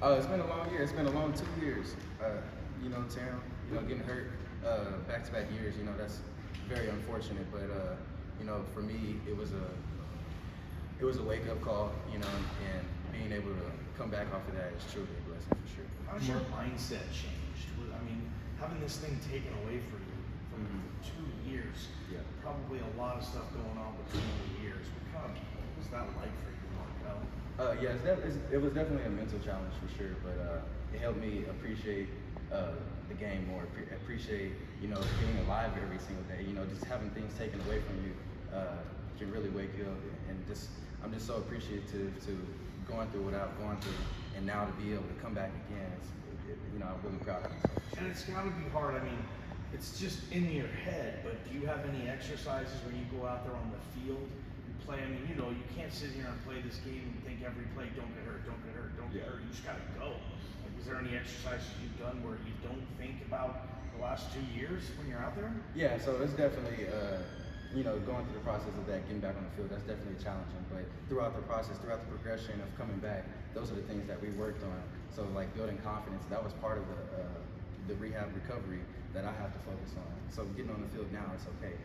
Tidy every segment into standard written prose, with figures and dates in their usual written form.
It's been a long year. It's been a long 2 years. Tim, getting hurt back-to-back years. That's very unfortunate. But for me, it was a wake-up call. And being able to come back off of that is truly a blessing for sure. How's your mindset changed? I mean, having this thing taken away from you for 2 years, probably a lot of stuff going on between the years. What was that like for you, Markel? It was definitely a mental challenge for sure, but it helped me appreciate the game more, appreciate, being alive every single day. Just having things taken away from you can really wake you up, and I'm just so appreciative to going through what I've gone through, and now to be able to come back again, I'm really proud of myself. And it's got to be hard. I mean, it's just in your head, but do you have any exercises when you go out there on the field and play? I mean, you can't sit here and play this game and think every play, don't get hurt, don't get hurt, don't get hurt. You just got to go. Like, is there any exercises you've done where you don't think about the last 2 years when you're out there? Yeah, so it's definitely, going through the process of that, getting back on the field, that's definitely challenging. But throughout the process, throughout the progression of coming back, those are the things that we worked on. So like building confidence, that was part of the rehab recovery that I have to focus on. So getting on the field now, it's okay.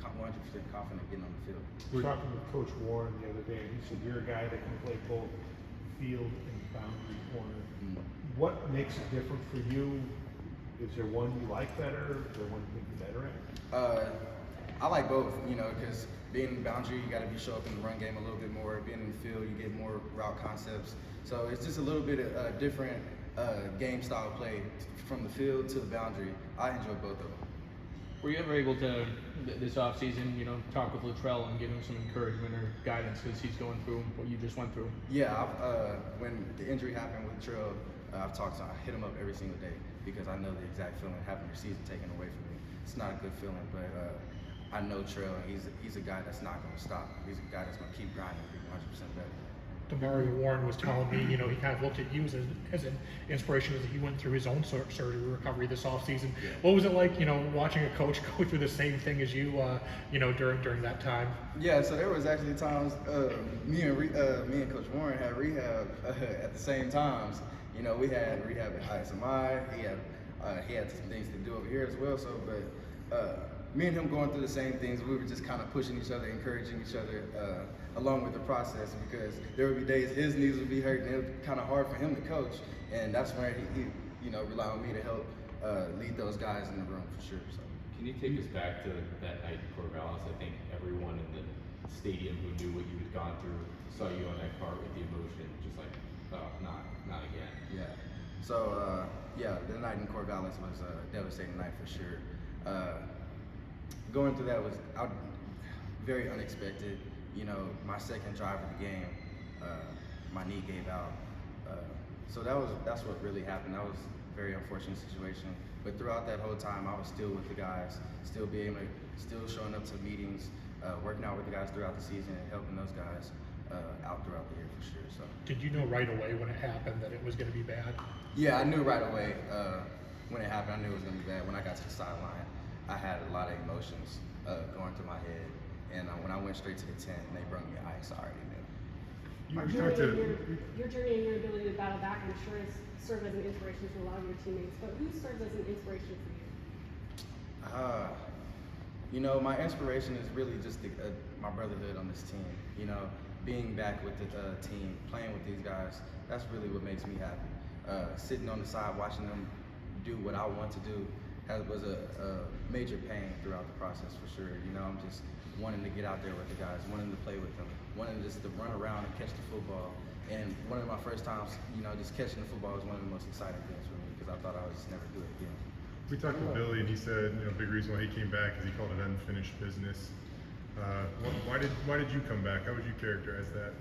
I'm 100% confident getting on the field. We were talking with Coach Warren the other day, and he said you're a guy that can play both field and boundary corner. What makes it different for you? Is there one you like better? Is there one you think you're better at? I like both, because being in boundary, you got to show up in the run game a little bit more. Being in the field, you get more route concepts. So it's just a little bit of different game style play from the field to the boundary. I enjoy both of them. Were you ever able to, this offseason, talk with Luttrell and give him some encouragement or guidance because he's going through what you just went through? Yeah, when the injury happened with Luttrell, I hit him up every single day because I know the exact feeling having your season taken away from me. It's not a good feeling, but I know Trell, and he's a guy that's not going to stop. He's a guy that's going to keep grinding and be 100% better. Demario Warren was telling me, he kind of looked at you as an inspiration as he went through his own surgery recovery this offseason. Yeah. What was it like, watching a coach go through the same thing as you, during that time? Yeah, so there was actually times me and Coach Warren had rehab at the same times. We had rehab at ISMI. He had some things to do over here as well. So, but me and him going through the same things, we were just kind of pushing each other, encouraging each other along with the process, because there would be days his knees would be hurt and it was kind of hard for him to coach, and that's where he relied on me to help lead those guys in the room for sure. So. Can you take us back to that night in Corvallis? I think everyone in the stadium who knew what you had gone through saw you on that cart with the emotion, just like, oh, not again. Yeah. So the night in Corvallis was a devastating night for sure. Going through that was very unexpected. My second drive of the game, my knee gave out. So that's what really happened. That was a very unfortunate situation. But throughout that whole time, I was still with the guys, still showing up to meetings, working out with the guys throughout the season and helping those guys out throughout the year for sure. So. Did you know right away when it happened that it was going to be bad? Yeah, I knew right away when it happened. I knew it was going to be bad. When I got to the sideline, I had a lot of emotions going through my head. And when I went straight to the tent and they brought me ice, I already knew. Your journey and your ability to battle back, I'm sure, has served as an inspiration to a lot of your teammates. But who serves as an inspiration for you? My inspiration is really just my brotherhood on this team. Being back with the team, playing with these guys, that's really what makes me happy. Sitting on the side, watching them do what I want to do was a major pain throughout the process for sure. I'm just wanting to get out there with the guys, wanting to play with them, wanting just to run around and catch the football. And one of my first times, just catching the football was one of the most exciting things for me because I thought I would just never do it again. We talked with Billy, and he said, big reason why he came back is he called it unfinished business. Why did you come back? How would you characterize that?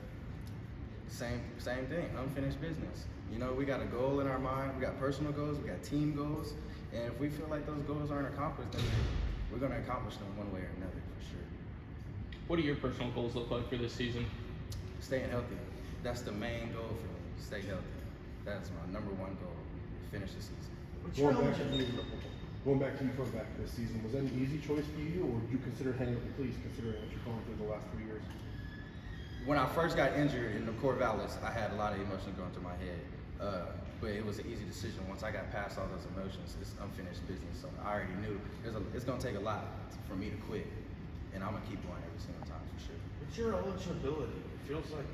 Same thing, unfinished business. We got a goal in our mind, we got personal goals, we got team goals, and if we feel like those goals aren't accomplished, then we're going to accomplish them one way or another for sure. What do your personal goals look like for this season? Staying healthy. That's the main goal for me, stay healthy. That's my number one goal, finish the season. Going back to you coming back this season, was that an easy choice for you, or did you consider hanging up the cleats considering what you've gone through the last 3 years? When I first got injured in the Corvallis, I had a lot of emotions going through my head. But it was an easy decision. Once I got past all those emotions, it's unfinished business. So I already knew it's gonna take a lot for me to quit, and I'm gonna keep going every single time for sure. It's your eligibility. It feels like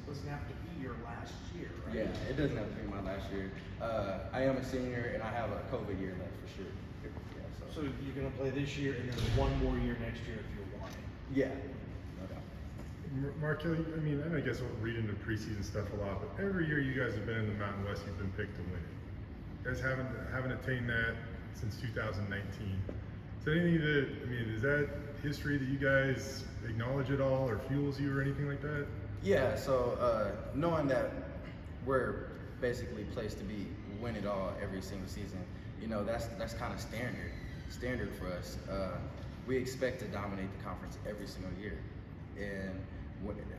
doesn't have to be your last year, right? Yeah, it doesn't have to be my last year. I am a senior, and I have a COVID year left for sure. Yeah, So you're gonna play this year and then one more year next year if you want it. yeah, no doubt. Markel, I mean, I guess I'll read into preseason stuff a lot, but every year you guys have been in the Mountain West, you've been picked to win it. You guys haven't attained that since 2019. Is that anything that, I mean, is that history that you guys acknowledge at all, or fuels you, or anything like that? Yeah, so knowing that we're basically placed to win it all every single season, you know, that's kind of standard for us. We expect to dominate the conference every single year, and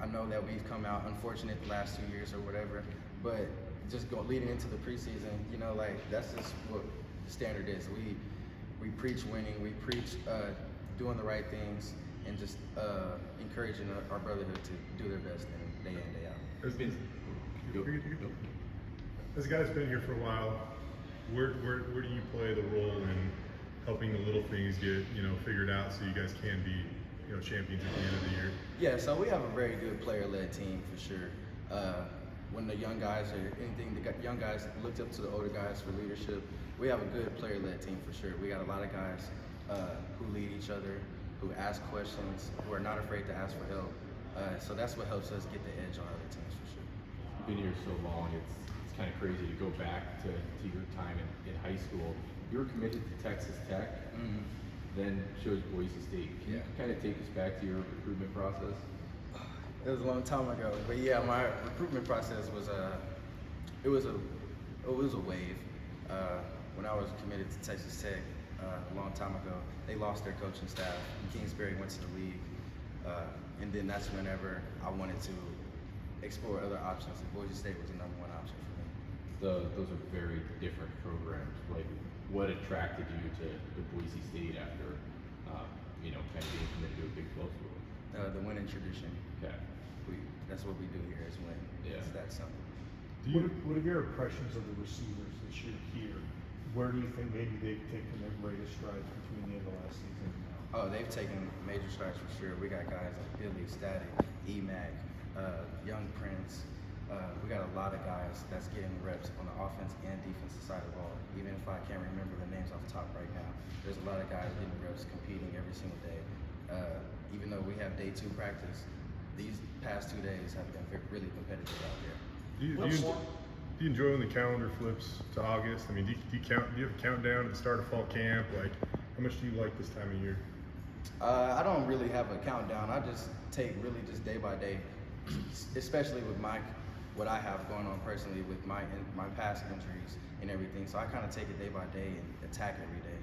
I know that we've come out unfortunate the last 2 years or whatever, but just leading into the preseason, you know, like that's just what the standard is. We preach winning, we preach doing the right things, and just encouraging our brotherhood to do their best day in, day out. As a guy that's been here for a while, where do you play the role in helping the little things get, you know, figured out so you guys can be, you know, champions at the end of the year? Yeah, so we have a very good player-led team for sure. When the young guys or anything, the young guys looked up to the older guys for leadership. We have a good player-led team for sure. We got a lot of guys who lead each other, who ask questions, who are not afraid to ask for help. So that's what helps us get the edge on other teams for sure. You've been here so long, it's kind of crazy to go back to your time in high school. You were committed to Texas Tech, then chose Boise State. Can you kind of take us back to your recruitment process? It was a long time ago, but yeah, my recruitment process was it was a wave. When I was committed to Texas Tech a long time ago, they lost their coaching staff. Kingsbury went to the league, and then that's whenever I wanted to explore other options. And Boise State was the #1 option for me. Those are very different programs. Like, what attracted you to Boise State after, you know, kind of being committed to a Big 12 school? The winning tradition. Okay. That's what we do here is win. Yeah. It's that simple. What are your impressions of the receivers this year here? Where do you think maybe they've taken their greatest strides between the end of last season and now? Oh, they've taken major strides for sure. We got guys like Billy, Static, EMAC, Young Prince. We got a lot of guys that's getting reps on the offense and defensive side of the ball. Even if I can't remember the names off the top right now, there's a lot of guys getting reps, competing every single day. Even though we have day 2 practice, these past 2 days have been really competitive out there. Do you enjoy when the calendar flips to August? I mean, do you have a countdown at the start of fall camp? Like, how much do you like this time of year? I don't really have a countdown. I just take really just day by day, especially with what I have going on personally with my past injuries and everything. So I kind of take it day by day and attack every day,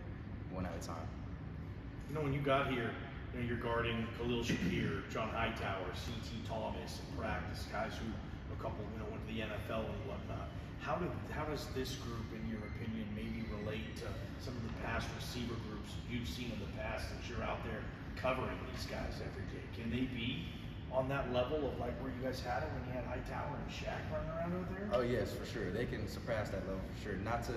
one at a time. You know, when you got here, you know, you're guarding Khalil Shakir, John Hightower, C.T. Thomas in practice, guys who a couple, you know, went to the NFL and whatnot. How does this group, in your opinion, maybe relate to some of the past receiver groups you've seen in the past since you're out there covering these guys every day? Can they be on that level of like where you guys had it when you had Hightower and Shaq running around over there? Oh yes, for sure. They can surpass that level for sure. Not to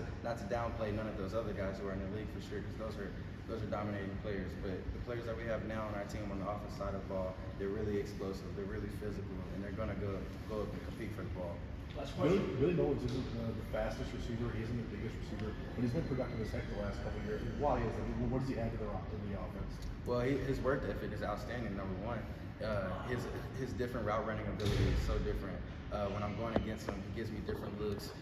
downplay none of those other guys who are in the league for sure, because those are dominating players. But the players that we have now on our team on the offense side of the ball, they're really explosive, they're really physical, and they're gonna go up and compete for the ball. Last question. Billy Mullins isn't the fastest receiver. He isn't the biggest receiver, but he's been productive as heck the last couple of years. Why is that? What does he add to the offense? Well, his work ethic is outstanding. #1, his different route running ability is so different. When I'm going against him, he gives me different looks,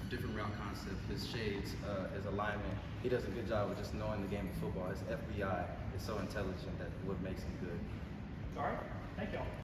different route concept. His shades, his alignment. He does a good job of just knowing the game of football. His FBI is so intelligent that what makes him good. All right, thank y'all.